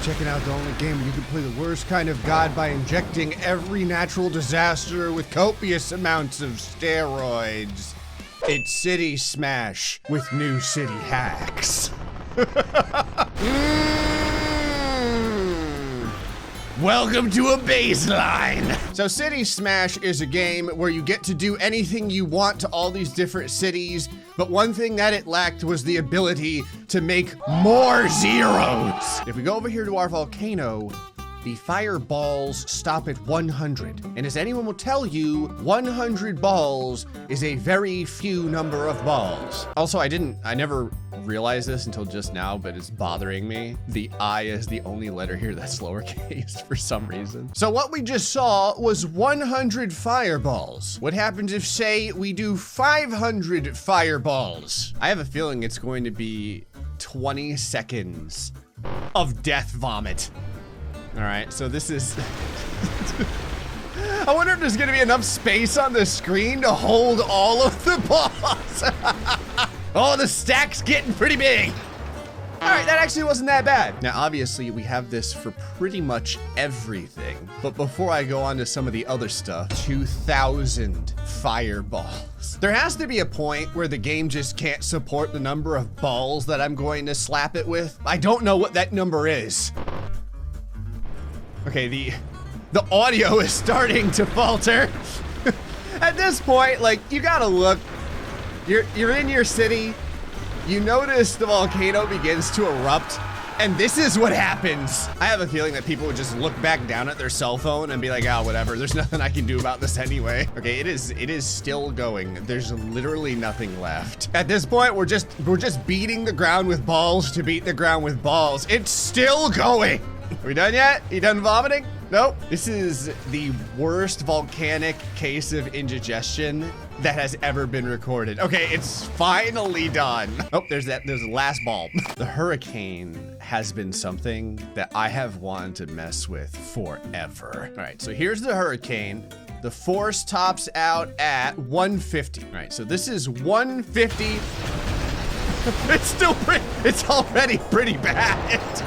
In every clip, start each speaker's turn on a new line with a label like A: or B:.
A: checking out the only game where you can play the worst kind of god by injecting every natural disaster with copious amounts of steroids. It's City Smash with new city hacks. Welcome to a baseline. So City Smash is a game where you get to do anything you want to all these different cities, but one thing that it lacked was the ability to make more zeros. If we go over here to our volcano, the fireballs stop at 100. And as anyone will tell you, 100 balls is a very few number of balls. Also, I never realized this until just now, but it's bothering me. The I is the only letter here that's lowercase for some reason. So what we just saw was 100 fireballs. What happens if, say, we do 500 fireballs? I have a feeling it's going to be 20 seconds of death vomit. All right, so this is, I wonder if there's gonna be enough space on the screen to hold all of the balls. Oh, the stack's getting pretty big. All right, that actually wasn't that bad. Now, obviously, we have this for pretty much everything. But before I go on to some of the other stuff, 2,000 fireballs. There has to be a point where the game just can't support the number of balls that I'm going to slap it with. I don't know what that number is. Okay, the audio is starting to falter. At this point, like, you gotta look. You're in your city. You notice the volcano begins to erupt, and this is what happens. I have a feeling that people would just look back down at their cell phone and be like, oh, whatever. There's nothing I can do about this anyway. Okay, it is still going. There's literally nothing left. At this point, we're just beating the ground with balls to beat the ground with balls. It's still going. Are we done yet? You done vomiting? Nope. This is the worst volcanic case of indigestion that has ever been recorded. Okay, it's finally done. Oh, there's the last ball. The hurricane has been something that I have wanted to mess with forever. All right, so here's the hurricane. The force tops out at 150. All right, so this is 150. It's already pretty bad.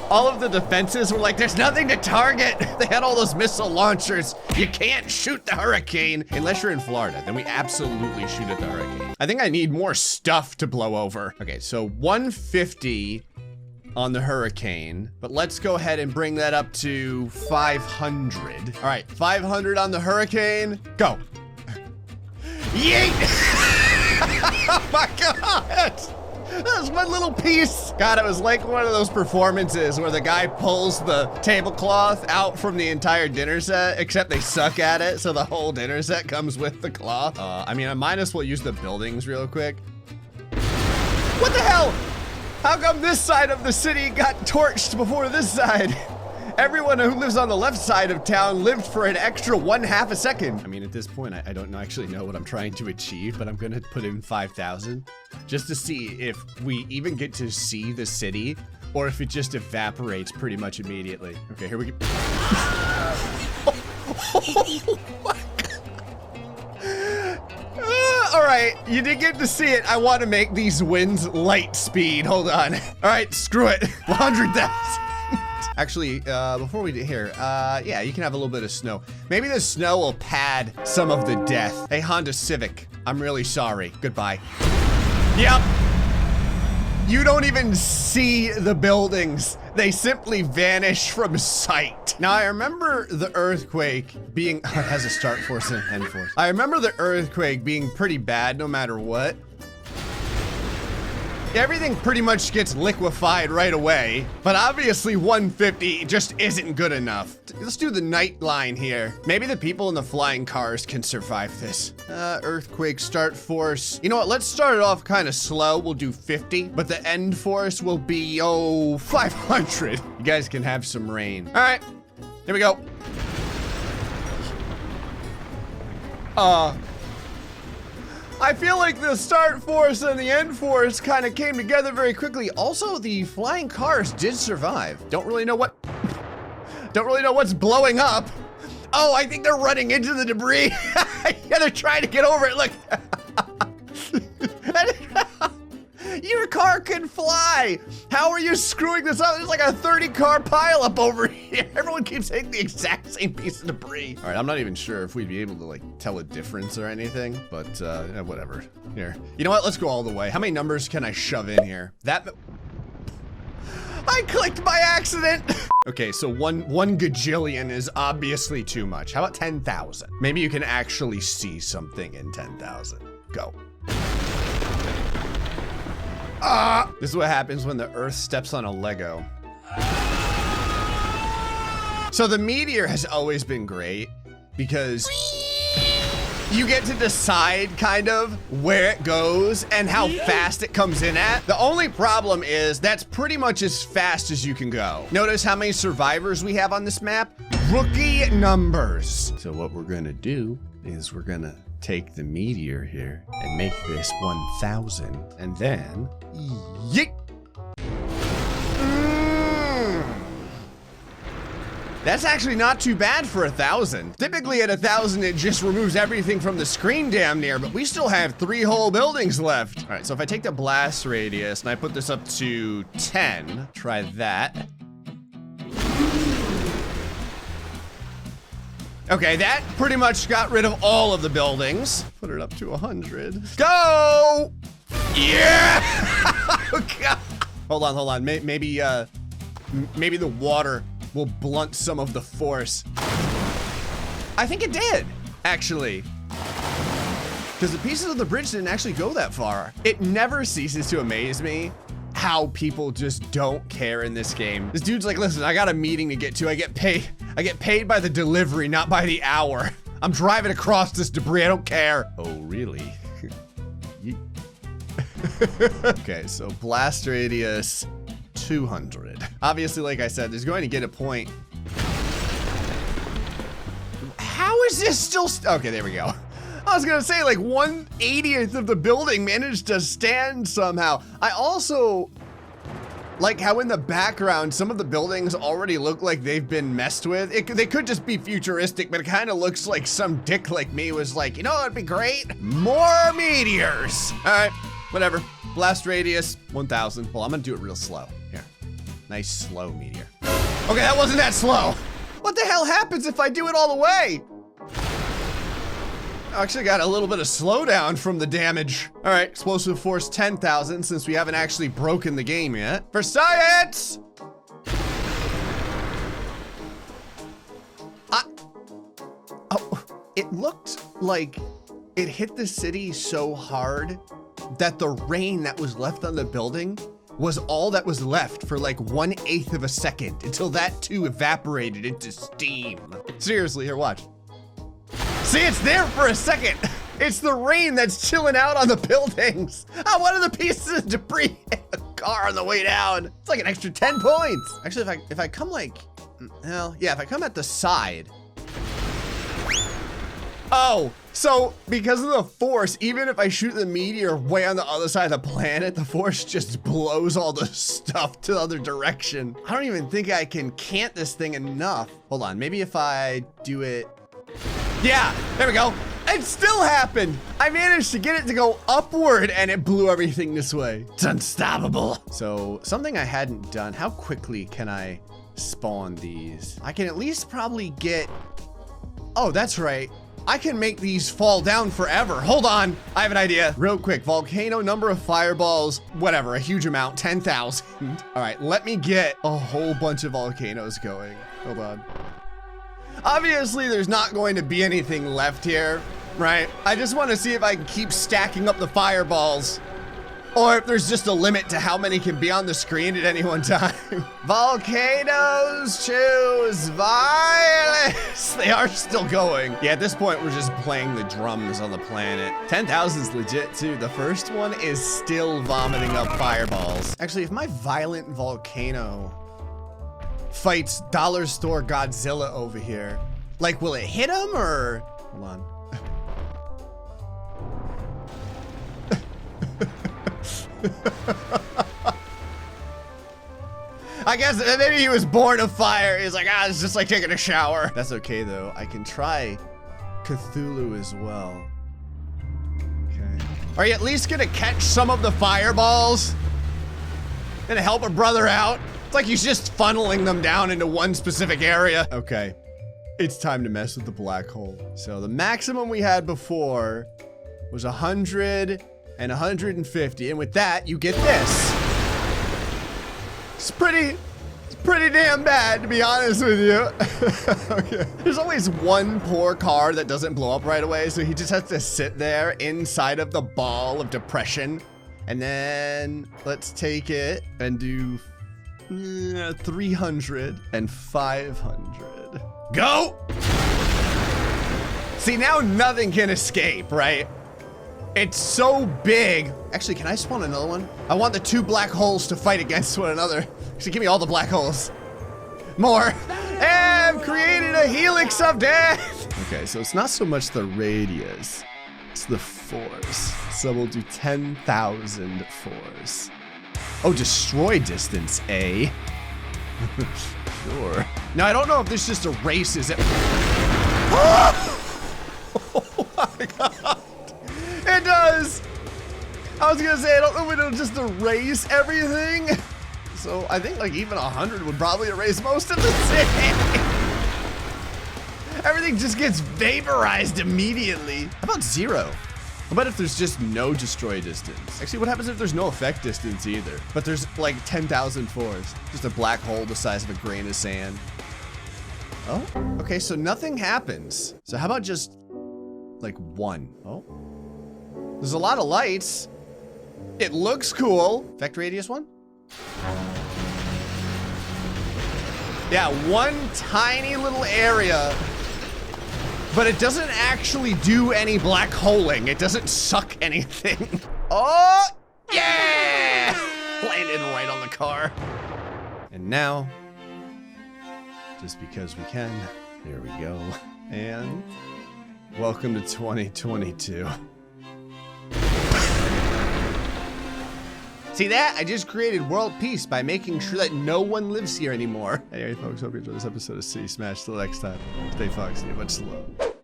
A: All of the defenses were like, there's nothing to target. They had all those missile launchers. You can't shoot the hurricane unless you're in Florida. Then we absolutely shoot at the hurricane. I think I need more stuff to blow over. Okay, so 150 on the hurricane, but let's go ahead and bring that up to 500. All right, 500 on the hurricane, go. Yeet! Oh my God! That was one little piece. God, it was like one of those performances where the guy pulls the tablecloth out from the entire dinner set, except they suck at it, so the whole dinner set comes with the cloth. I mean, I might as well use the buildings real quick. What the hell? How come this side of the city got torched before this side? Everyone who lives on the left side of town lived for an extra 1/2 a second. I mean, at this point, I don't actually know what I'm trying to achieve, but I'm gonna put in 5,000 just to see if we even get to see the city or if it just evaporates pretty much immediately. Okay, here we go. Oh my God. All right, you did get to see it. I want to make these winds light speed. Hold on. All right, screw it. 100,000. Actually, before we get here, yeah, you can have a little bit of snow. Maybe the snow will pad some of the death. Hey, Honda Civic, I'm really sorry. Goodbye. Yep. You don't even see the buildings. They simply vanish from sight. Now, I remember the earthquake being, it has a start force and an end force. I remember the earthquake being pretty bad no matter what. Everything pretty much gets liquefied right away, but obviously 150 just isn't good enough. Let's do the night line here. Maybe the people in the flying cars can survive this. Earthquake start force. You know what, let's start it off kind of slow. We'll do 50, but the end force will be, 500. You guys can have some rain. All right, here we go. I feel like the start force and the end force kind of came together very quickly. Also, the flying cars did survive. Don't really know what's blowing up. Oh, I think they're running into the debris. Yeah, they're trying to get over it. Look. You Your car can fly. How are you screwing this up? There's like a 30-car pileup over here. Everyone keeps hitting the exact same piece of debris. All right, I'm not even sure if we'd be able to like tell a difference or anything, but whatever. Here, you know what? Let's go all the way. How many numbers can I shove in here? I clicked by accident. Okay, so one gajillion is obviously too much. How about 10,000? Maybe you can actually see something in 10,000. Go. This is what happens when the Earth steps on a Lego. So the meteor has always been great because you get to decide kind of where it goes and how fast it comes in at. The only problem is that's pretty much as fast as you can go. Notice how many survivors we have on this map? Rookie numbers. So what we're gonna do is we're gonna take the meteor here and make this 1,000 and then yeet. That's actually not too bad for 1,000. Typically at 1,000, it just removes everything from the screen damn near, but we still have 3 whole buildings left. All right, so if I take the blast radius and I put this up to 10, try that. Okay, that pretty much got rid of all of the buildings. Put it up to 100. Go! Yeah! Oh, God. Hold on. Maybe the water will blunt some of the force. I think it did, actually. Because the pieces of the bridge didn't actually go that far. It never ceases to amaze me how people just don't care in this game. This dude's like, listen, I got a meeting to get to. I get paid by the delivery, not by the hour. I'm driving across this debris, I don't care. Oh, really? Okay, so blast radius 200. Obviously, like I said, there's going to get a point. How is this still okay, there we go. I was gonna say like 1/80th of the building managed to stand somehow. I also like how in the background, some of the buildings already look like they've been messed with. They could just be futuristic, but it kind of looks like some dick like me was like, you know what'd be great? More meteors. All right, whatever. Blast radius, 1,000. Well, I'm gonna do it real slow. Here, nice slow meteor. Okay, that wasn't that slow. What the hell happens if I do it all the way? I actually got a little bit of slowdown from the damage. All right, explosive force 10,000 since we haven't actually broken the game yet. For science! It looked like it hit the city so hard that the rain that was left on the building was all that was left for like 1/8 of a second until that too evaporated into steam. Seriously, here, watch. See, it's there for a second. It's the rain that's chilling out on the buildings. Oh, one of the pieces of debris hit a car on the way down. It's like an extra 10 points. Actually, if I come like, well, yeah, if I come at the side. Oh, so because of the force, even if I shoot the meteor way on the other side of the planet, the force just blows all the stuff to the other direction. I don't even think I can cant this thing enough. Hold on, maybe if I do it. Yeah, there we go. It still happened. I managed to get it to go upward and it blew everything this way. It's unstoppable. So something I hadn't done, how quickly can I spawn these? I can at least probably get, oh, that's right. I can make these fall down forever. Hold on, I have an idea. Real quick, volcano, number of fireballs, whatever, a huge amount, 10,000. All right, let me get a whole bunch of volcanoes going. Hold on. Obviously, there's not going to be anything left here, right? I just want to see if I can keep stacking up the fireballs or if there's just a limit to how many can be on the screen at any one time. Volcanoes choose violence. They are still going. Yeah, at this point, we're just playing the drums on the planet. 10,000 is legit too. The first one is still vomiting up fireballs. Actually, if my violent volcano fights dollar store Godzilla over here, like, will it hit him or, hold on. I guess maybe he was born of fire. He's like, it's just like taking a shower. That's okay though. I can try Cthulhu as well. Okay. Are you at least gonna catch some of the fireballs? Gonna help a brother out. It's like he's just funneling them down into one specific area. Okay, it's time to mess with the black hole. So the maximum we had before was 100 and 150, and with that, you get this. It's pretty damn bad, to be honest with you. Okay. There's always one poor car that doesn't blow up right away, so he just has to sit there inside of the ball of depression. And then let's take it and do 300 and 500. Go! See, now nothing can escape, right? It's so big. Actually, can I spawn another one? I want the two black holes to fight against one another. Actually, give me all the black holes. More. And I've created a helix of death. Okay, so it's not so much the radius, it's the force. So we'll do 10,000 force. Oh, destroy distance, eh? Sure. Now, I don't know if this just erases it. Oh my God. It does! I was gonna say, I don't know if it'll just erase everything. So I think like even 100 would probably erase most of the city. Everything just gets vaporized immediately. How about 0? How about if there's just no destroy distance? Actually, what happens if there's no effect distance either? But there's like 10,000 force. Just a black hole the size of a grain of sand. Oh, okay, so nothing happens. So how about just like 1? Oh. There's a lot of lights. It looks cool. Effect radius 1? Yeah, one tiny little area, but it doesn't actually do any black holing. It doesn't suck anything. Oh, yeah! Landed right on the car. And now, just because we can, here we go. And welcome to 2022. See that? I just created world peace by making sure that no one lives here anymore. Hey folks, hope you enjoyed this episode of City Smash. Till next time, stay foxy and much love.